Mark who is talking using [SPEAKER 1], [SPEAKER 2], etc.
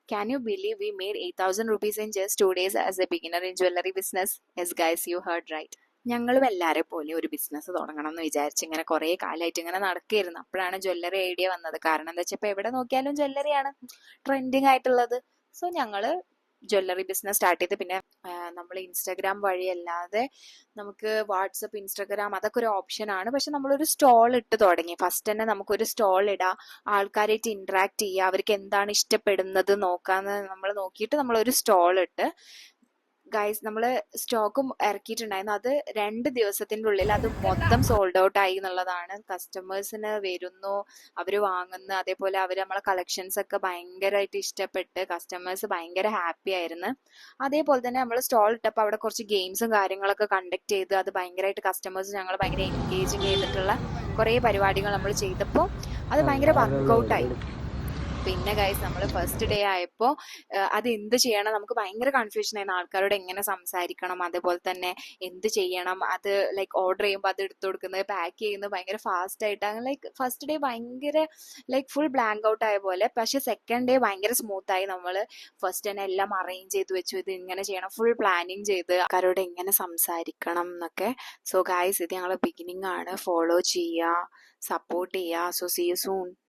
[SPEAKER 1] Can you believe we made 8,000 rupees in just 2 days as a beginner in jewelry business? Yes, guys, you heard right. ഞങ്ങളും എല്ലാരെ പോലെ ഒരു business തുടങ്ങണം എന്ന് വിചാരിച്ച് ഇങ്ങനെ കുറേ കാലമായിട്ട് ഇങ്ങനെ നടക്കുകയായിരുന്നു. അപ്പോഴാണ് ജ്വല്ലറി ഐഡിയ വന്നത്. കാരണം എന്താ വെച്ചാൽ ഇപ്പോൾ എവിടെ നോക്കിയാലും ജ്വല്ലറിയാണ് ട്രെൻഡിങ് ആയിട്ടുള്ളത്. സോ ഞങ്ങള് ജ്വല്ലറി ബിസിനസ് സ്റ്റാർട്ട് ചെയ്ത് പിന്നെ നമ്മൾ ഇൻസ്റ്റാഗ്രാം വഴിയല്ലാതെ നമുക്ക് വാട്സപ്പ്, ഇൻസ്റ്റാഗ്രാം അതൊക്കെ ഒരു ഓപ്ഷനാണ്. പക്ഷെ നമ്മളൊരു സ്റ്റോൾ ഇട്ട് തുടങ്ങി. ഫസ്റ്റ് തന്നെ നമുക്കൊരു സ്റ്റോൾ ഇടാം, ആൾക്കാരായിട്ട് ഇന്ററാക്ട് ചെയ്യുക, അവർക്ക് എന്താണ് ഇഷ്ടപ്പെടുന്നത് നോക്കാന്ന് നമ്മൾ നോക്കിയിട്ട് നമ്മളൊരു സ്റ്റോൾ ഇട്ട് ഗൈസ് നമ്മൾ സ്റ്റോക്കും ഇറക്കിയിട്ടുണ്ടായിരുന്നു. അത് 2 ദിവസത്തിൻ്റെ ഉള്ളിൽ അത് മൊത്തം സോൾഡ് ഔട്ട് ആയി എന്നുള്ളതാണ്. കസ്റ്റമേഴ്സിന് വരുന്നു, അവർ വാങ്ങുന്നു, അതേപോലെ അവർ നമ്മളെ കളക്ഷൻസ് ഒക്കെ ഭയങ്കരമായിട്ട് ഇഷ്ടപ്പെട്ട് കസ്റ്റമേഴ്സ് ഭയങ്കര ഹാപ്പി ആയിരുന്നു. അതേപോലെ തന്നെ നമ്മൾ സ്റ്റോൾ ഇട്ടപ്പോൾ അവിടെ കുറച്ച് ഗെയിംസും കാര്യങ്ങളൊക്കെ കണ്ടക്ട് ചെയ്ത് അത് ഭയങ്കരമായിട്ട് കസ്റ്റമേഴ്സ് ഞങ്ങൾ ഭയങ്കര എൻഗേജിങ് ചെയ്തിട്ടുള്ള കുറേ പരിപാടികൾ നമ്മൾ ചെയ്തപ്പോൾ അത് ഭയങ്കര വർക്കൗട്ടായി. പിന്നെ ഗൈസ് നമ്മൾ ഫസ്റ്റ് ഡേ ആയപ്പോൾ അത് എന്ത് ചെയ്യണം, നമുക്ക് ഭയങ്കര കൺഫ്യൂഷൻ ആയിരുന്നു. ആൾക്കാരോട് എങ്ങനെ സംസാരിക്കണം, അതേപോലെ തന്നെ എന്ത് ചെയ്യണം, അത് ലൈക്ക് ഓർഡർ ചെയ്യുമ്പോൾ അത് എടുത്തു കൊടുക്കുന്നത്, പാക്ക് ചെയ്യുന്നത് ഭയങ്കര ഫാസ്റ്റ് ആയിട്ട്, അങ്ങനെ ലൈക്ക് ഫസ്റ്റ് ഡേ ഭയങ്കര ലൈക്ക് ഫുൾ ബ്ലാങ്ക് ഔട്ട് ആയ പോലെ. പക്ഷെ സെക്കൻഡ് ഡേ ഭയങ്കര സ്മൂത്തായി. നമ്മൾ ഫസ്റ്റ് തന്നെ എല്ലാം അറേഞ്ച് ചെയ്ത് വെച്ചു, ഇത് ഇങ്ങനെ ചെയ്യണം, ഫുൾ പ്ലാനിങ് ചെയ്ത് ആൾക്കാരോട് എങ്ങനെ സംസാരിക്കണം എന്നൊക്കെ. സോ ഗൈസ്, ഇത് ഞങ്ങൾ ബിഗിനിങ് ആണ്. ഫോളോ ചെയ്യുക, സപ്പോർട്ട് ചെയ്യുക. So see you soon.